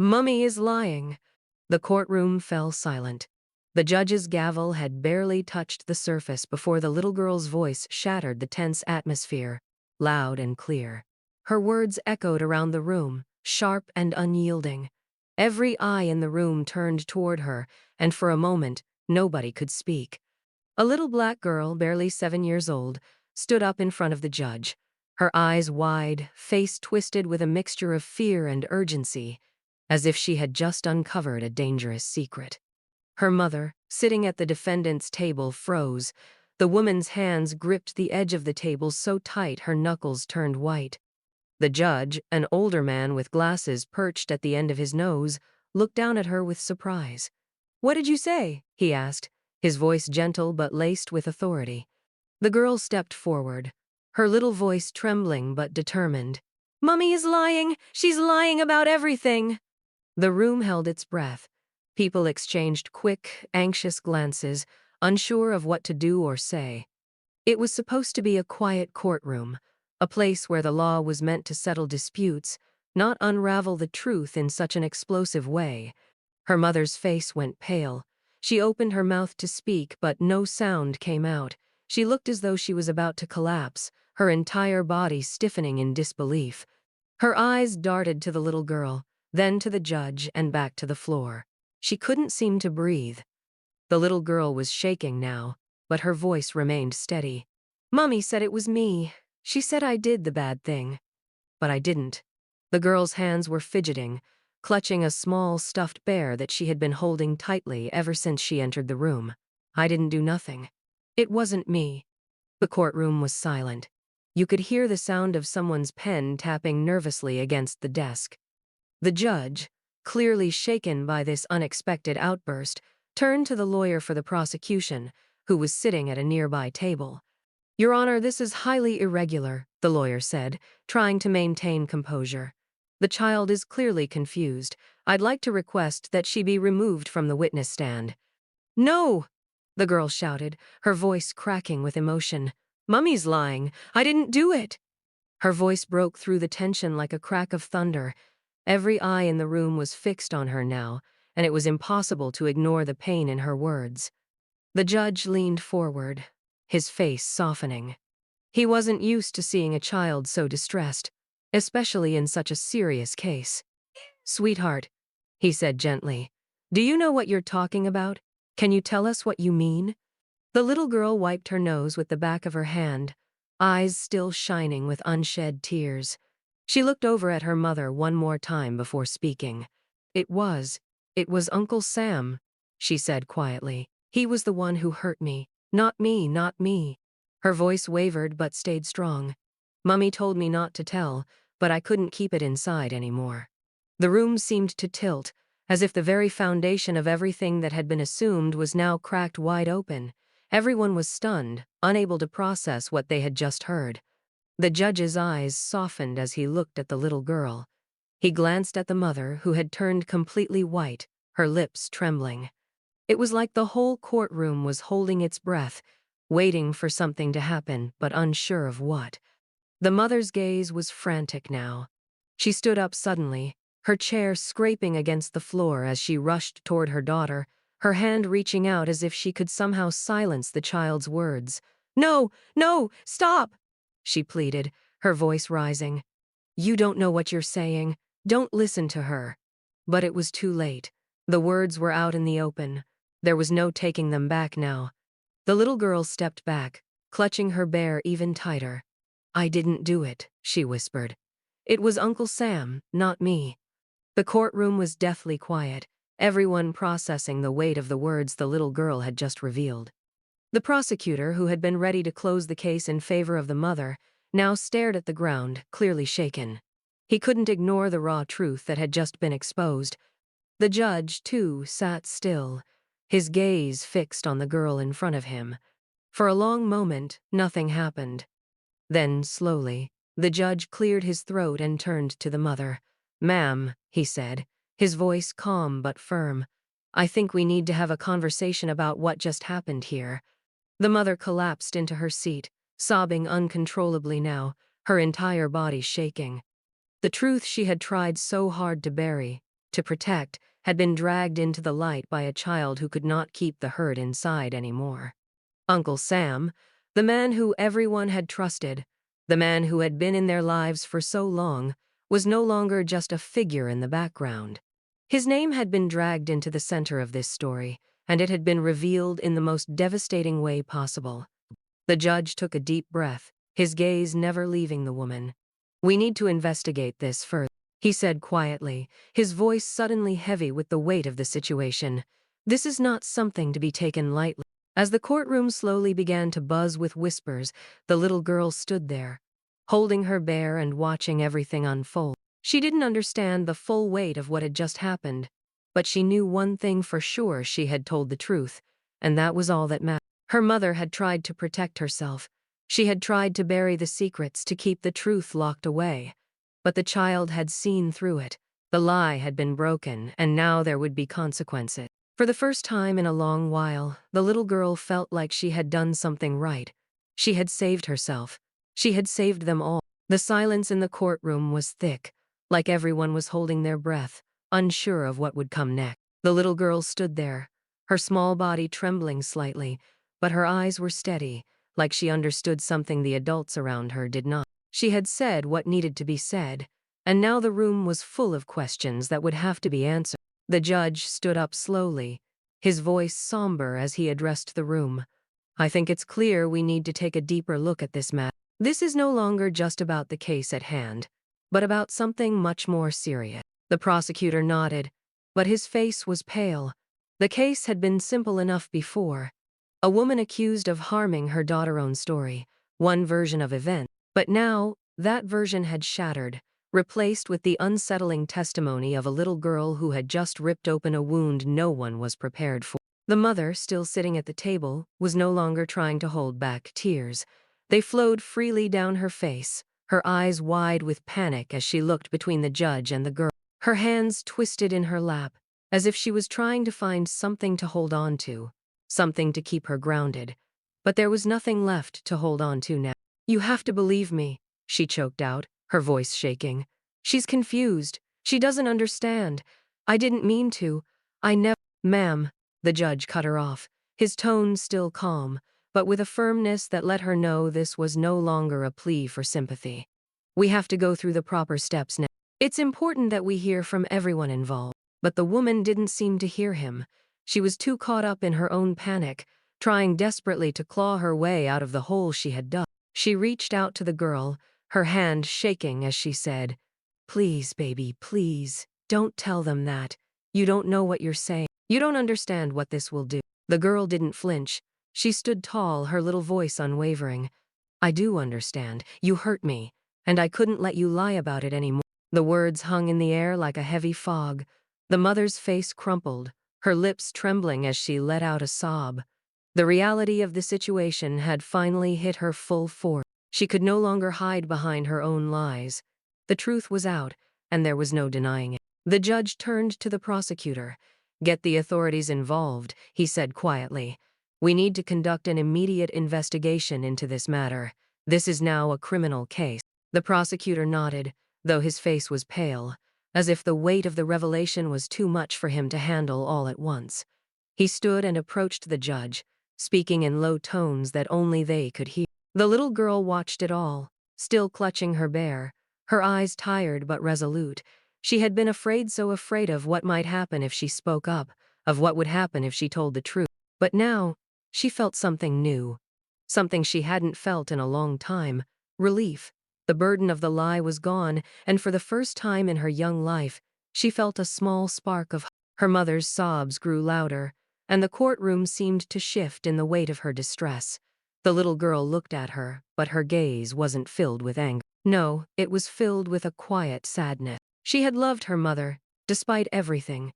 Mummy is lying. The courtroom fell silent. The judge's gavel had barely touched the surface before the little girl's voice shattered the tense atmosphere, loud and clear. Her words echoed around the room, sharp and unyielding. Every eye in the room turned toward her, and for a moment, nobody could speak. A little black girl, barely 7 years old, stood up in front of the judge, her eyes wide, face twisted with a mixture of fear and urgency, as if she had just uncovered a dangerous secret. Her mother, sitting at the defendant's table, froze. The woman's hands gripped the edge of the table so tight her knuckles turned white. The judge, an older man with glasses perched at the end of his nose, looked down at her with surprise. "What did you say?" he asked, his voice gentle but laced with authority. The girl stepped forward, her little voice trembling but determined. "Mummy is lying! She's lying about everything!" The room held its breath. People exchanged quick, anxious glances, unsure of what to do or say. It was supposed to be a quiet courtroom, a place where the law was meant to settle disputes, not unravel the truth in such an explosive way. Her mother's face went pale. She opened her mouth to speak, but no sound came out. She looked as though she was about to collapse, her entire body stiffening in disbelief. Her eyes darted to the little girl, then to the judge and back to the floor. She couldn't seem to breathe. The little girl was shaking now, but her voice remained steady. "Mummy said it was me. She said I did the bad thing. But I didn't." The girl's hands were fidgeting, clutching a small stuffed bear that she had been holding tightly ever since she entered the room. "I didn't do nothing. It wasn't me." The courtroom was silent. You could hear the sound of someone's pen tapping nervously against the desk. The judge, clearly shaken by this unexpected outburst, turned to the lawyer for the prosecution, who was sitting at a nearby table. "Your Honor, this is highly irregular," the lawyer said, trying to maintain composure. "The child is clearly confused. I'd like to request that she be removed from the witness stand." "No!" the girl shouted, her voice cracking with emotion. "Mummy's lying. I didn't do it." Her voice broke through the tension like a crack of thunder. Every eye in the room was fixed on her now, and it was impossible to ignore the pain in her words. The judge leaned forward, his face softening. He wasn't used to seeing a child so distressed, especially in such a serious case. "Sweetheart," he said gently, "do you know what you're talking about? Can you tell us what you mean?" The little girl wiped her nose with the back of her hand, eyes still shining with unshed tears. She looked over at her mother one more time before speaking. It was Uncle Sam," she said quietly. "He was the one who hurt me. Not me, not me." Her voice wavered but stayed strong. "Mummy told me not to tell, but I couldn't keep it inside anymore." The room seemed to tilt, as if the very foundation of everything that had been assumed was now cracked wide open. Everyone was stunned, unable to process what they had just heard. The judge's eyes softened as he looked at the little girl. He glanced at the mother, who had turned completely white, her lips trembling. It was like the whole courtroom was holding its breath, waiting for something to happen, but unsure of what. The mother's gaze was frantic now. She stood up suddenly, her chair scraping against the floor as she rushed toward her daughter, her hand reaching out as if she could somehow silence the child's words. "No, no, stop!" she pleaded, her voice rising. "You don't know what you're saying. Don't listen to her." But it was too late. The words were out in the open. There was no taking them back now. The little girl stepped back, clutching her bear even tighter. "I didn't do it," she whispered. "It was Uncle Sam, not me." The courtroom was deathly quiet, everyone processing the weight of the words the little girl had just revealed. The prosecutor, who had been ready to close the case in favor of the mother, now stared at the ground, clearly shaken. He couldn't ignore the raw truth that had just been exposed. The judge, too, sat still, his gaze fixed on the girl in front of him. For a long moment, nothing happened. Then, slowly, the judge cleared his throat and turned to the mother. "Ma'am," he said, his voice calm but firm, "I think we need to have a conversation about what just happened here." The mother collapsed into her seat, sobbing uncontrollably now, her entire body shaking. The truth she had tried so hard to bury to protect, had been dragged into the light by a child who could not keep the hurt inside anymore. Uncle Sam, the man who everyone had trusted, the man who had been in their lives for so long, was no longer just a figure in the background. His name had been dragged into the center of this story, and it had been revealed in the most devastating way possible. The judge took a deep breath, his gaze never leaving the woman. "We need to investigate this further," he said quietly, his voice suddenly heavy with the weight of the situation. "This is not something to be taken lightly." As the courtroom slowly began to buzz with whispers, the little girl stood there, holding her bear and watching everything unfold. She didn't understand the full weight of what had just happened, but she knew one thing for sure: she had told the truth, and that was all that mattered. Her mother had tried to protect herself. She had tried to bury the secrets, to keep the truth locked away. But the child had seen through it. The lie had been broken, and now there would be consequences. For the first time in a long while, the little girl felt like she had done something right. She had saved herself. She had saved them all. The silence in the courtroom was thick, like everyone was holding their breath, unsure of what would come next. The little girl stood there, her small body trembling slightly, but her eyes were steady, like she understood something the adults around her did not. She had said what needed to be said, and now the room was full of questions that would have to be answered. The judge stood up slowly, his voice somber as he addressed the room. "I think it's clear we need to take a deeper look at this matter. This is no longer just about the case at hand, but about something much more serious." The prosecutor nodded, but his face was pale. The case had been simple enough before. A woman accused of harming her daughter's own story, one version of events. But now, that version had shattered, replaced with the unsettling testimony of a little girl who had just ripped open a wound no one was prepared for. The mother, still sitting at the table, was no longer trying to hold back tears. They flowed freely down her face, her eyes wide with panic as she looked between the judge and the girl. Her hands twisted in her lap, as if she was trying to find something to hold on to, something to keep her grounded. But there was nothing left to hold on to now. "You have to believe me," she choked out, her voice shaking. "She's confused. She doesn't understand. I didn't mean to. I never—" "Ma'am," the judge cut her off, his tone still calm, but with a firmness that let her know this was no longer a plea for sympathy. "We have to go through the proper steps now. It's important that we hear from everyone involved." But the woman didn't seem to hear him. She was too caught up in her own panic, trying desperately to claw her way out of the hole she had dug. She reached out to the girl, her hand shaking as she said, "Please, baby, please, don't tell them that. You don't know what you're saying. You don't understand what this will do." The girl didn't flinch. She stood tall, her little voice unwavering. "I do understand. You hurt me, and I couldn't let you lie about it anymore." The words hung in the air like a heavy fog. The mother's face crumpled, her lips trembling as she let out a sob. The reality of the situation had finally hit her full force. She could no longer hide behind her own lies. The truth was out, and there was no denying it. The judge turned to the prosecutor. "Get the authorities involved," he said quietly. "We need to conduct an immediate investigation into this matter. This is now a criminal case." The prosecutor nodded, though his face was pale, as if the weight of the revelation was too much for him to handle all at once. He stood and approached the judge, speaking in low tones that only they could hear. The little girl watched it all, still clutching her bear, her eyes tired but resolute. She had been afraid, so afraid of what might happen if she spoke up, of what would happen if she told the truth. But now, she felt something new, something she hadn't felt in a long time: relief. The burden of the lie was gone, and for the first time in her young life, she felt a small spark of hope. Her mother's sobs grew louder, and the courtroom seemed to shift in the weight of her distress. The little girl looked at her, but her gaze wasn't filled with anger. No, it was filled with a quiet sadness. She had loved her mother, despite everything.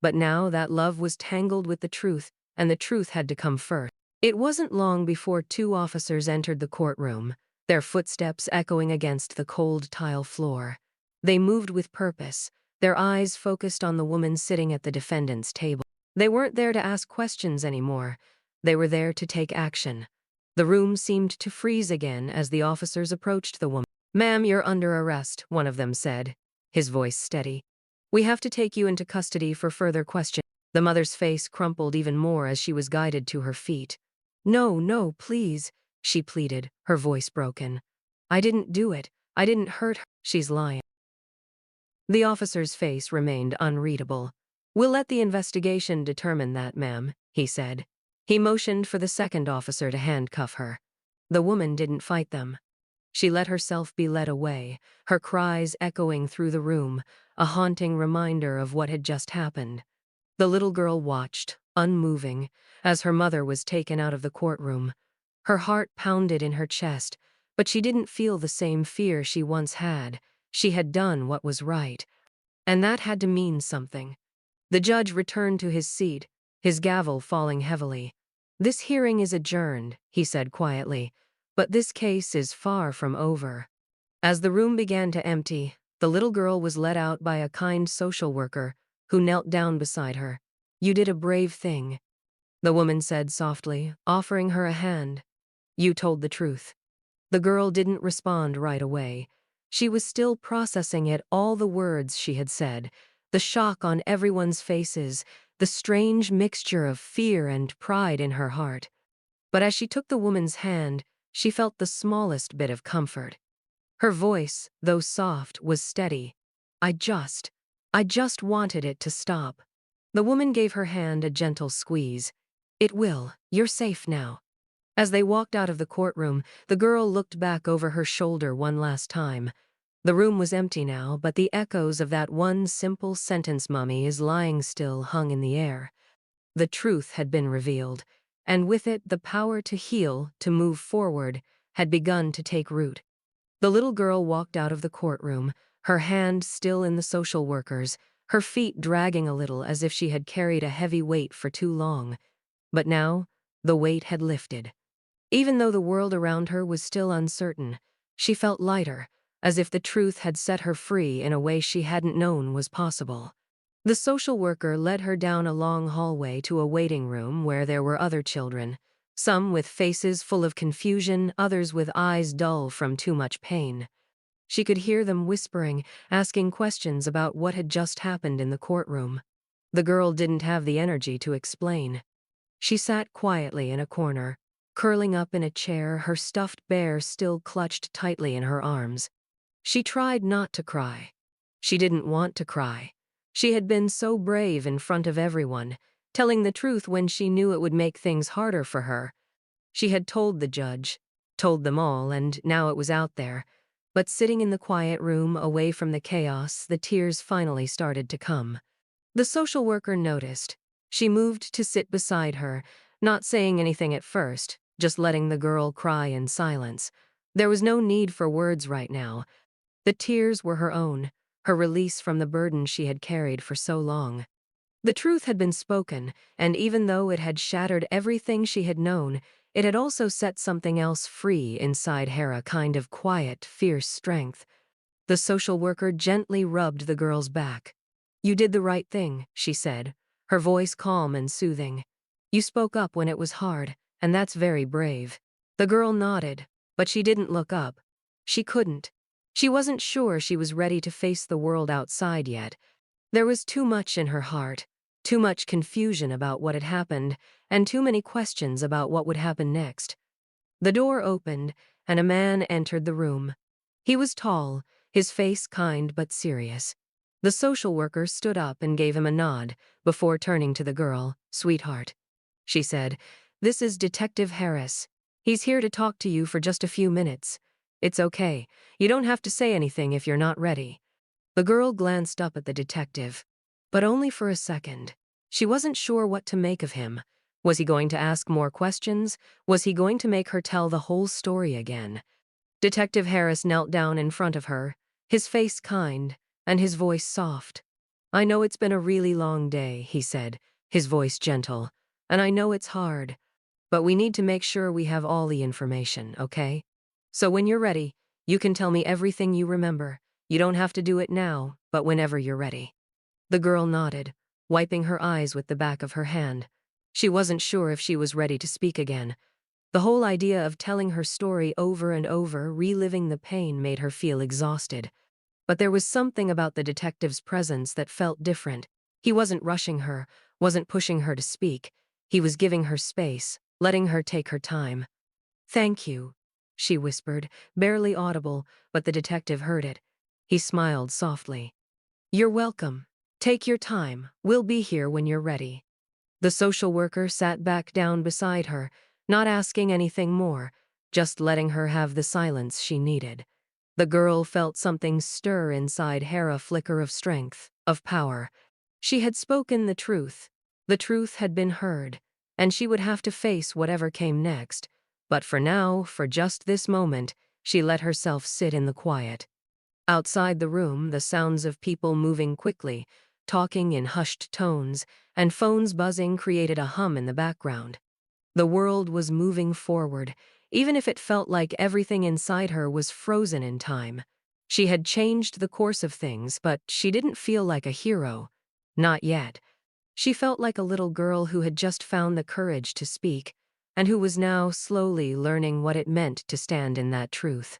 But now that love was tangled with the truth, and the truth had to come first. It wasn't long before two officers entered the courtroom, their footsteps echoing against the cold tile floor. They moved with purpose, their eyes focused on the woman sitting at the defendant's table. They weren't there to ask questions anymore. They were there to take action. The room seemed to freeze again as the officers approached the woman. "Ma'am, you're under arrest," one of them said, his voice steady. We have to take you into custody for further questioning. The mother's face crumpled even more as she was guided to her feet. No, no, please, she pleaded, her voice broken. I didn't do it. I didn't hurt her. She's lying. The officer's face remained unreadable. We'll let the investigation determine that, ma'am, he said. He motioned for the second officer to handcuff her. The woman didn't fight them. She let herself be led away, her cries echoing through the room, a haunting reminder of what had just happened. The little girl watched, unmoving, as her mother was taken out of the courtroom. Her heart pounded in her chest, but she didn't feel the same fear she once had. She had done what was right. And that had to mean something. The judge returned to his seat, his gavel falling heavily. This hearing is adjourned, he said quietly, but this case is far from over. As the room began to empty, the little girl was led out by a kind social worker who knelt down beside her. You did a brave thing, the woman said softly, offering her a hand. You told the truth. The girl didn't respond right away. She was still processing it, all the words she had said, the shock on everyone's faces, the strange mixture of fear and pride in her heart. But as she took the woman's hand, she felt the smallest bit of comfort. Her voice, though soft, was steady. I just wanted it to stop. The woman gave her hand a gentle squeeze. It will. You're safe now. As they walked out of the courtroom, the girl looked back over her shoulder one last time. The room was empty now, but the echoes of that one simple sentence, "Mummy is lying," still hung in the air. The truth had been revealed, and with it the power to heal, to move forward, had begun to take root. The little girl walked out of the courtroom, her hand still in the social worker's, her feet dragging a little as if she had carried a heavy weight for too long. But now, the weight had lifted. Even though the world around her was still uncertain, she felt lighter, as if the truth had set her free in a way she hadn't known was possible. The social worker led her down a long hallway to a waiting room where there were other children, some with faces full of confusion, others with eyes dull from too much pain. She could hear them whispering, asking questions about what had just happened in the courtroom. The girl didn't have the energy to explain. She sat quietly in a corner, curling up in a chair, her stuffed bear still clutched tightly in her arms. She tried not to cry. She didn't want to cry. She had been so brave in front of everyone, telling the truth when she knew it would make things harder for her. She had told the judge, told them all, and now it was out there. But sitting in the quiet room, away from the chaos, the tears finally started to come. The social worker noticed. She moved to sit beside her, not saying anything at first, just letting the girl cry in silence. There was no need for words right now. The tears were her own, her release from the burden she had carried for so long. The truth had been spoken, and even though it had shattered everything she had known, it had also set something else free inside her, a kind of quiet, fierce strength. The social worker gently rubbed the girl's back. You did the right thing, she said, her voice calm and soothing. You spoke up when it was hard, and that's very brave. The girl nodded, but she didn't look up. She couldn't. She wasn't sure she was ready to face the world outside yet. There was too much in her heart, too much confusion about what had happened, and too many questions about what would happen next. The door opened, and a man entered the room. He was tall, his face kind but serious. The social worker stood up and gave him a nod before turning to the girl. Sweetheart, she said, this is Detective Harris. He's here to talk to you for just a few minutes. It's okay. You don't have to say anything if you're not ready. The girl glanced up at the detective, but only for a second. She wasn't sure what to make of him. Was he going to ask more questions? Was he going to make her tell the whole story again? Detective Harris knelt down in front of her, his face kind, and his voice soft. I know it's been a really long day, he said, his voice gentle, and I know it's hard, but we need to make sure we have all the information, okay? So when you're ready, you can tell me everything you remember. You don't have to do it now, but whenever you're ready. The girl nodded, wiping her eyes with the back of her hand. She wasn't sure if she was ready to speak again. The whole idea of telling her story over and over, reliving the pain, made her feel exhausted. But there was something about the detective's presence that felt different. He wasn't rushing her, wasn't pushing her to speak. He was giving her space, letting her take her time. "Thank you," she whispered, barely audible, but the detective heard it. He smiled softly. "You're welcome. Take your time. We'll be here when you're ready." The social worker sat back down beside her, not asking anything more, just letting her have the silence she needed. The girl felt something stir inside her, a flicker of strength, of power. She had spoken the truth. The truth had been heard, and she would have to face whatever came next. But for now, for just this moment, she let herself sit in the quiet. Outside the room, the sounds of people moving quickly, talking in hushed tones, and phones buzzing created a hum in the background. The world was moving forward, even if it felt like everything inside her was frozen in time. She had changed the course of things, but she didn't feel like a hero. Not yet. She felt like a little girl who had just found the courage to speak, and who was now slowly learning what it meant to stand in that truth.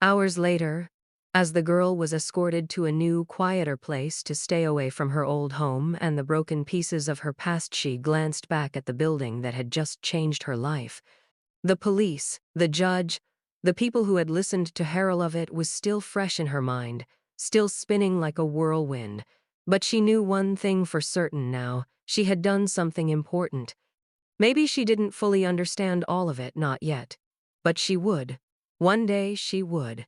Hours later, as the girl was escorted to a new, quieter place to stay away from her old home and the broken pieces of her past, she glanced back at the building that had just changed her life. The police, the judge, the people who had listened to her, of it was still fresh in her mind, still spinning like a whirlwind. But she knew one thing for certain now: she had done something important. Maybe she didn't fully understand all of it, not yet. But she would. One day she would.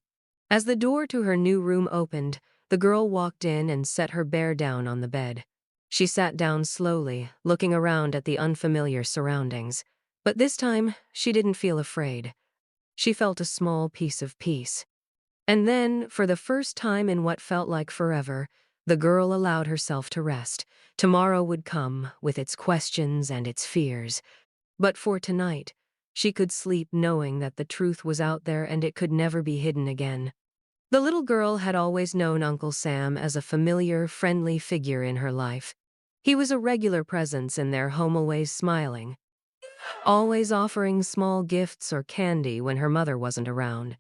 As the door to her new room opened, the girl walked in and set her bear down on the bed. She sat down slowly, looking around at the unfamiliar surroundings. But this time, she didn't feel afraid. She felt a small piece of peace. And then, for the first time in what felt like forever, the girl allowed herself to rest. Tomorrow would come, with its questions and its fears. But for tonight, she could sleep knowing that the truth was out there and it could never be hidden again. The little girl had always known Uncle Sam as a familiar, friendly figure in her life. He was a regular presence in their home, always smiling, always offering small gifts or candy when her mother wasn't around.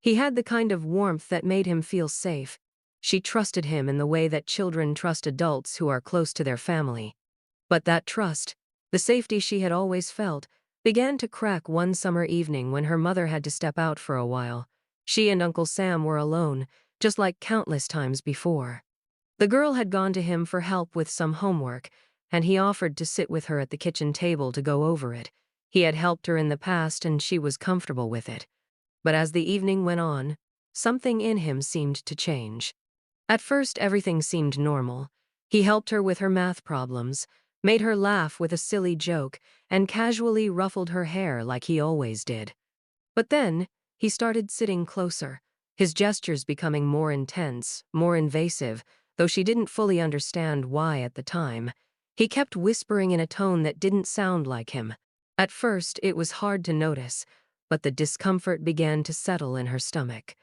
He had the kind of warmth that made him feel safe. She trusted him in the way that children trust adults who are close to their family. But that trust, the safety she had always felt, began to crack one summer evening when her mother had to step out for a while. She and Uncle Sam were alone, just like countless times before. The girl had gone to him for help with some homework, and he offered to sit with her at the kitchen table to go over it. He had helped her in the past and she was comfortable with it. But as the evening went on, something in him seemed to change. At first, everything seemed normal. He helped her with her math problems, made her laugh with a silly joke, and casually ruffled her hair like he always did. But then, he started sitting closer, his gestures becoming more intense, more invasive, though she didn't fully understand why at the time. He kept whispering in a tone that didn't sound like him. At first, it was hard to notice, but the discomfort began to settle in her stomach.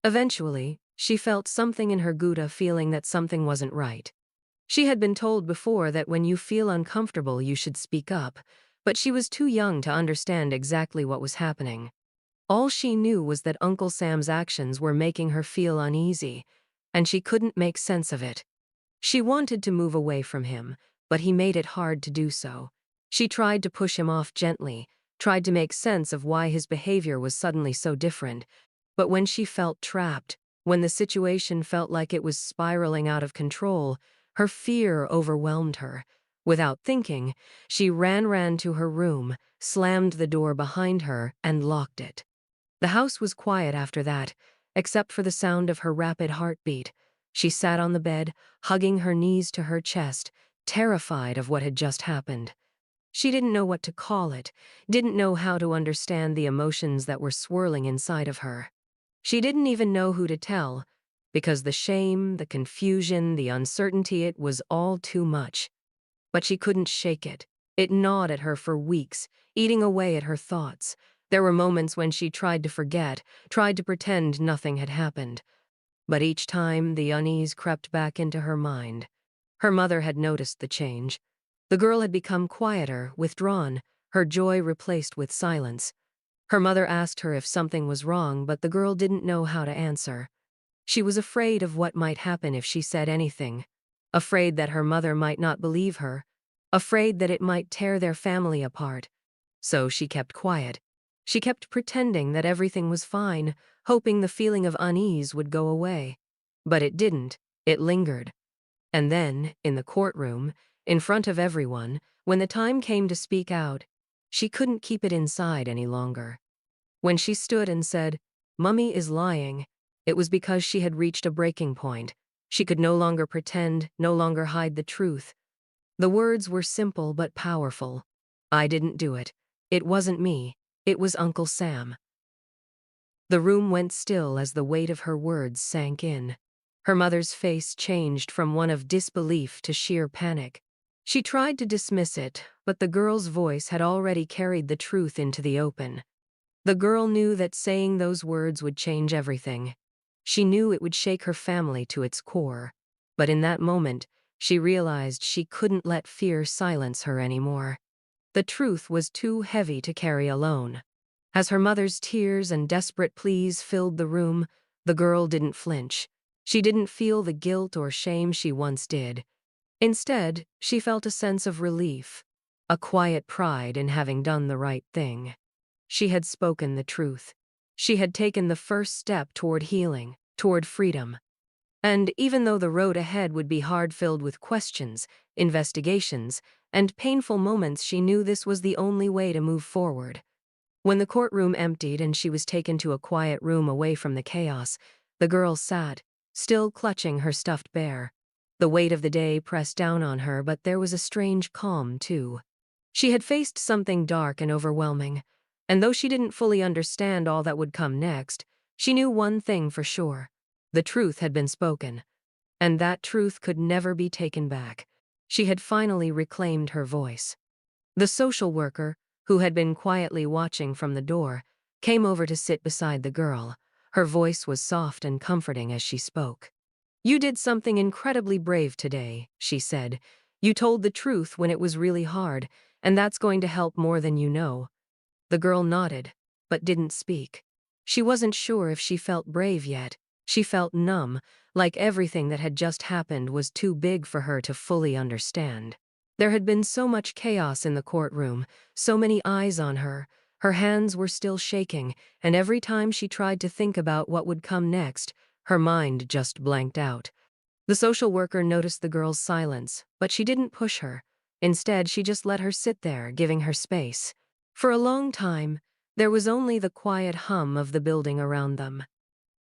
Eventually, she felt something in her gut, a feeling that something wasn't right. She had been told before that when you feel uncomfortable, you should speak up, but she was too young to understand exactly what was happening. All she knew was that Uncle Sam's actions were making her feel uneasy, and she couldn't make sense of it. She wanted to move away from him, but he made it hard to do so. She tried to push him off gently, tried to make sense of why his behavior was suddenly so different. But when she felt trapped, when the situation felt like it was spiraling out of control, her fear overwhelmed her. Without thinking, she ran to her room, slammed the door behind her, and locked it. The house was quiet after that, except for the sound of her rapid heartbeat. She sat on the bed, hugging her knees to her chest, terrified of what had just happened. She didn't know what to call it, didn't know how to understand the emotions that were swirling inside of her. She didn't even know who to tell, because the shame, the confusion, the uncertainty, it was all too much. But she couldn't shake it. It gnawed at her for weeks, eating away at her thoughts. There were moments when she tried to forget, tried to pretend nothing had happened. But each time, the unease crept back into her mind. Her mother had noticed the change. The girl had become quieter, withdrawn, her joy replaced with silence. Her mother asked her if something was wrong, but the girl didn't know how to answer. She was afraid of what might happen if she said anything, afraid that her mother might not believe her, afraid that it might tear their family apart. So she kept quiet. She kept pretending that everything was fine, hoping the feeling of unease would go away. But it didn't. It lingered. And then, in the courtroom, in front of everyone, when the time came to speak out, she couldn't keep it inside any longer. When she stood and said, "Mummy is lying," it was because she had reached a breaking point. She could no longer pretend, no longer hide the truth. The words were simple but powerful. "I didn't do it. It wasn't me. It was Uncle Sam." The room went still as the weight of her words sank in. Her mother's face changed from one of disbelief to sheer panic. She tried to dismiss it, but the girl's voice had already carried the truth into the open. The girl knew that saying those words would change everything. She knew it would shake her family to its core. But in that moment, she realized she couldn't let fear silence her anymore. The truth was too heavy to carry alone. As her mother's tears and desperate pleas filled the room, the girl didn't flinch. She didn't feel the guilt or shame she once did. Instead, she felt a sense of relief, a quiet pride in having done the right thing. She had spoken the truth. She had taken the first step toward healing, toward freedom. And even though the road ahead would be hard, filled with questions, investigations, and painful moments, she knew this was the only way to move forward. When the courtroom emptied and she was taken to a quiet room away from the chaos, the girl sat, still clutching her stuffed bear. The weight of the day pressed down on her, but there was a strange calm, too. She had faced something dark and overwhelming, and though she didn't fully understand all that would come next, she knew one thing for sure. The truth had been spoken, and that truth could never be taken back. She had finally reclaimed her voice. The social worker, who had been quietly watching from the door, came over to sit beside the girl. Her voice was soft and comforting as she spoke. "You did something incredibly brave today," she said. "You told the truth when it was really hard, and that's going to help more than you know." The girl nodded, but didn't speak. She wasn't sure if she felt brave yet. She felt numb, like everything that had just happened was too big for her to fully understand. There had been so much chaos in the courtroom, so many eyes on her. Her hands were still shaking, and every time she tried to think about what would come next, her mind just blanked out. The social worker noticed the girl's silence, but she didn't push her. Instead, she just let her sit there, giving her space. For a long time, there was only the quiet hum of the building around them.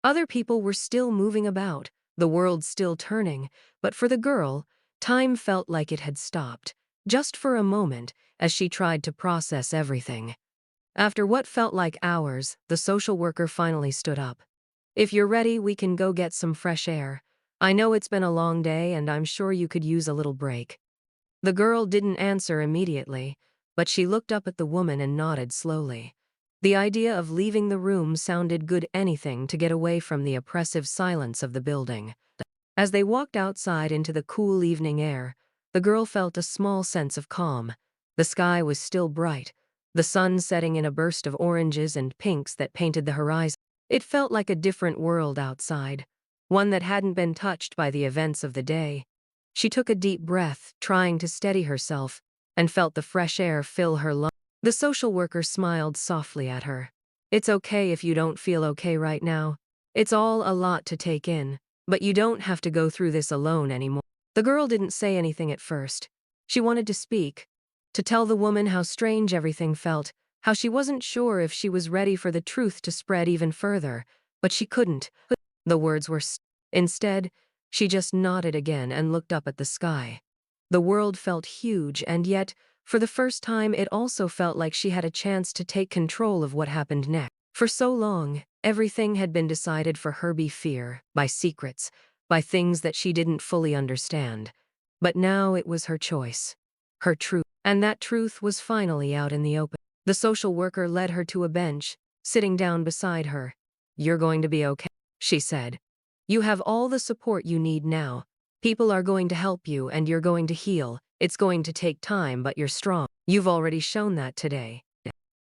Other people were still moving about, the world still turning, but for the girl, time felt like it had stopped, just for a moment, as she tried to process everything. After what felt like hours, the social worker finally stood up. "If you're ready, we can go get some fresh air. I know it's been a long day, and I'm sure you could use a little break." The girl didn't answer immediately, but she looked up at the woman and nodded slowly. The idea of leaving the room sounded good, anything to get away from the oppressive silence of the building. As they walked outside into the cool evening air, the girl felt a small sense of calm. The sky was still bright, the sun setting in a burst of oranges and pinks that painted the horizon. It felt like a different world outside, one that hadn't been touched by the events of the day. She took a deep breath, trying to steady herself, and felt the fresh air fill her lungs. The social worker smiled softly at her. "It's okay if you don't feel okay right now. It's all a lot to take in, but you don't have to go through this alone anymore." The girl didn't say anything at first. She wanted to speak, to tell the woman how strange everything felt, how she wasn't sure if she was ready for the truth to spread even further, but she couldn't. The words were instead, she just nodded again and looked up at the sky. The world felt huge, and yet, for the first time, it also felt like she had a chance to take control of what happened next. For so long, everything had been decided for her by fear, by secrets, by things that she didn't fully understand. But now it was her choice, her truth, and that truth was finally out in the open. The social worker led her to a bench, sitting down beside her. "You're going to be okay," she said. "You have all the support you need now. People are going to help you, and you're going to heal. It's going to take time, but you're strong. You've already shown that today."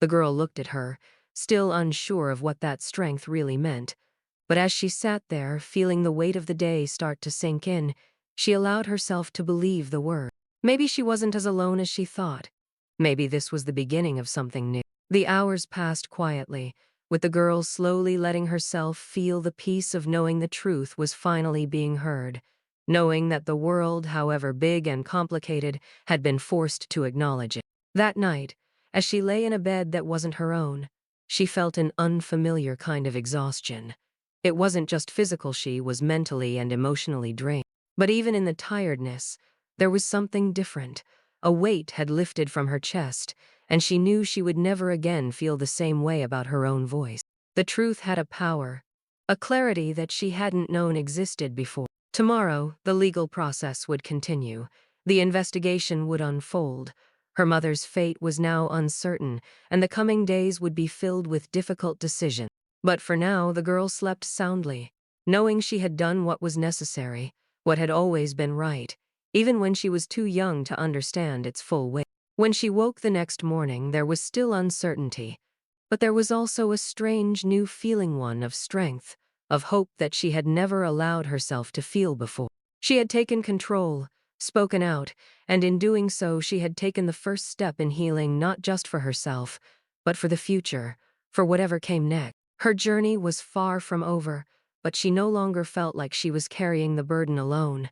The girl looked at her, still unsure of what that strength really meant. But as she sat there, feeling the weight of the day start to sink in, she allowed herself to believe the word. Maybe she wasn't as alone as she thought. Maybe this was the beginning of something new. The hours passed quietly, with the girl slowly letting herself feel the peace of knowing the truth was finally being heard, knowing that the world, however big and complicated, had been forced to acknowledge it. That night, as she lay in a bed that wasn't her own, she felt an unfamiliar kind of exhaustion. It wasn't just physical, she was mentally and emotionally drained. But even in the tiredness, there was something different. A weight had lifted from her chest, and she knew she would never again feel the same way about her own voice. The truth had a power, a clarity that she hadn't known existed before. Tomorrow, the legal process would continue. The investigation would unfold. Her mother's fate was now uncertain, and the coming days would be filled with difficult decisions. But for now, the girl slept soundly, knowing she had done what was necessary, what had always been right, even when she was too young to understand its full weight. When she woke the next morning, there was still uncertainty, but there was also a strange new feeling, one of strength, of hope that she had never allowed herself to feel before. She had taken control, spoken out, and in doing so she had taken the first step in healing, not just for herself, but for the future, for whatever came next. Her journey was far from over, but she no longer felt like she was carrying the burden alone,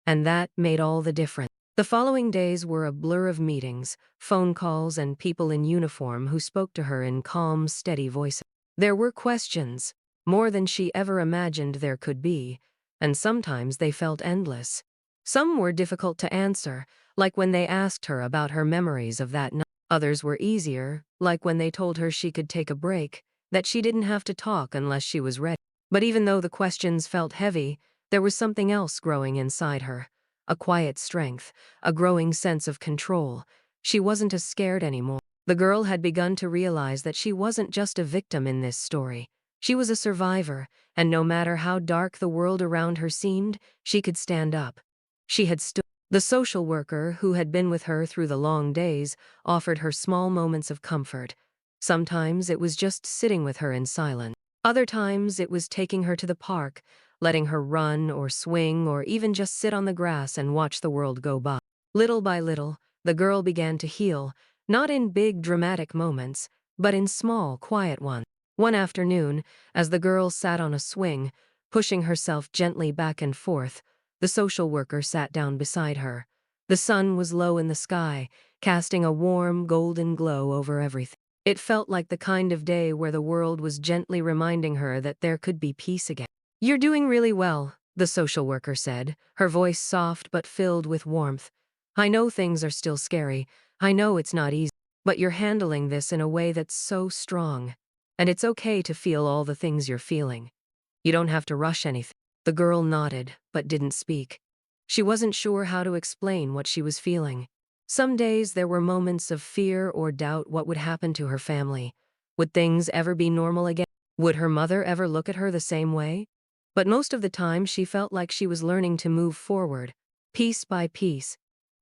and that made all the difference. The following days were a blur of meetings, phone calls, and people in uniform who spoke to her in calm, steady voices. There were questions, more than she ever imagined there could be, and sometimes they felt endless. Some were difficult to answer, like when they asked her about her memories of that night. Others were easier, like when they told her she could take a break, that she didn't have to talk unless she was ready. But even though the questions felt heavy, there was something else growing inside her. A quiet strength, a growing sense of control. She wasn't as scared anymore. The girl had begun to realize that she wasn't just a victim in this story. She was a survivor, and no matter how dark the world around her seemed, she could stand up. She had stood. The social worker, who had been with her through the long days, offered her small moments of comfort. Sometimes it was just sitting with her in silence. Other times it was taking her to the park, letting her run or swing or even just sit on the grass and watch the world go by. Little by little, the girl began to heal, not in big dramatic moments, but in small, quiet ones. One afternoon, as the girl sat on a swing, pushing herself gently back and forth, the social worker sat down beside her. The sun was low in the sky, casting a warm, golden glow over everything. It felt like the kind of day where the world was gently reminding her that there could be peace again. "You're doing really well," the social worker said, her voice soft but filled with warmth. "I know things are still scary. I know it's not easy. But you're handling this in a way that's so strong. And it's okay to feel all the things you're feeling. You don't have to rush anything." The girl nodded, but didn't speak. She wasn't sure how to explain what she was feeling. Some days there were moments of fear or doubt. What would happen to her family? Would things ever be normal again? Would her mother ever look at her the same way? But most of the time she felt like she was learning to move forward, piece by piece,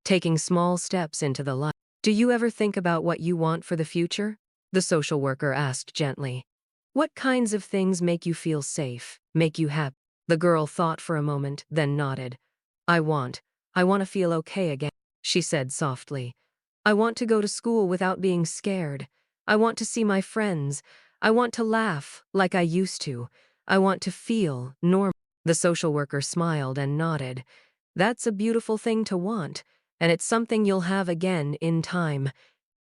taking small steps into the light. "Do you ever think about what you want for the future?" the social worker asked gently. "What kinds of things make you feel safe, make you happy?" The girl thought for a moment, then nodded. I want to feel okay again," she said softly. "I want to go to school without being scared. I want to see my friends. I want to laugh like I used to. I want to feel normal." The social worker smiled and nodded. "That's a beautiful thing to want, and it's something you'll have again in time.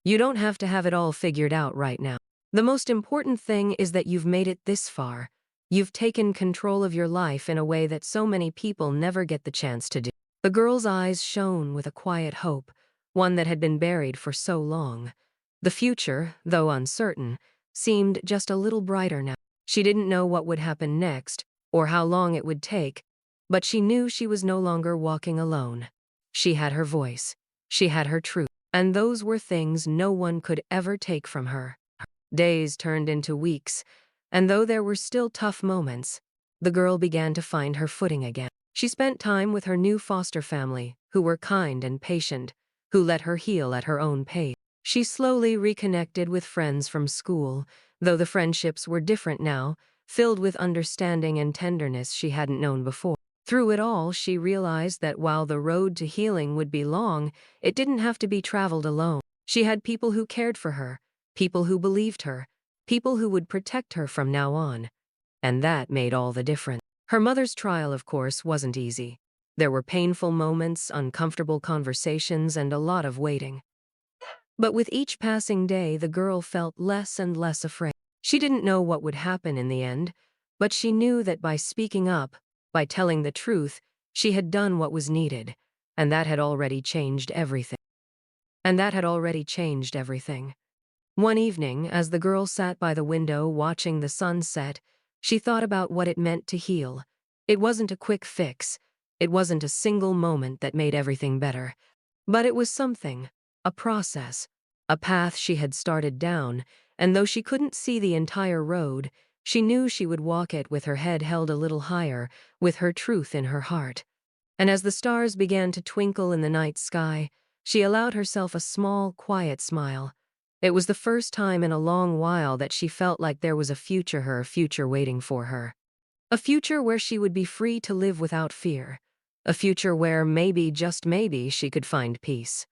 You don't have to have it all figured out right now. The most important thing is that you've made it this far. You've taken control of your life in a way that so many people never get the chance to do." The girl's eyes shone with a quiet hope, one that had been buried for so long. The future, though uncertain, seemed just a little brighter now. She didn't know what would happen next, or how long it would take, but she knew she was no longer walking alone. She had her voice. She had her truth. And those were things no one could ever take from her. Days turned into weeks, and though there were still tough moments, the girl began to find her footing again. She spent time with her new foster family, who were kind and patient, who let her heal at her own pace. She slowly reconnected with friends from school, though the friendships were different now. filled with understanding and tenderness she hadn't known before. Through it all, she realized that while the road to healing would be long, it didn't have to be traveled alone. She had people who cared for her, people who believed her, people who would protect her from now on. And that made all the difference. Her mother's trial, of course, wasn't easy. There were painful moments, uncomfortable conversations, and a lot of waiting. But with each passing day, the girl felt less and less afraid. She didn't know what would happen in the end, but she knew that by speaking up, by telling the truth, she had done what was needed, and that had already changed everything. One evening, as the girl sat by the window watching the sun set, she thought about what it meant to heal. It wasn't a quick fix. It wasn't a single moment that made everything better. But it was something, a process, a path she had started down, and though she couldn't see the entire road, she knew she would walk it with her head held a little higher, with her truth in her heart. And as the stars began to twinkle in the night sky, she allowed herself a small, quiet smile. It was the first time in a long while that she felt like there was a future waiting for her. A future where she would be free to live without fear. A future where maybe, just maybe, she could find peace.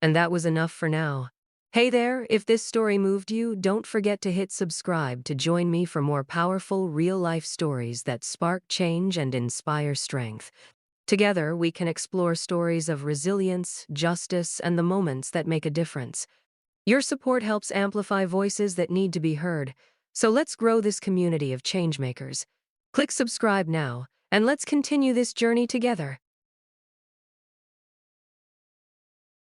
And that was enough for now. Hey there, if this story moved you, don't forget to hit subscribe to join me for more powerful, real-life stories that spark change and inspire strength. Together, we can explore stories of resilience, justice, and the moments that make a difference. Your support helps amplify voices that need to be heard, so let's grow this community of changemakers. Click subscribe now, and let's continue this journey together.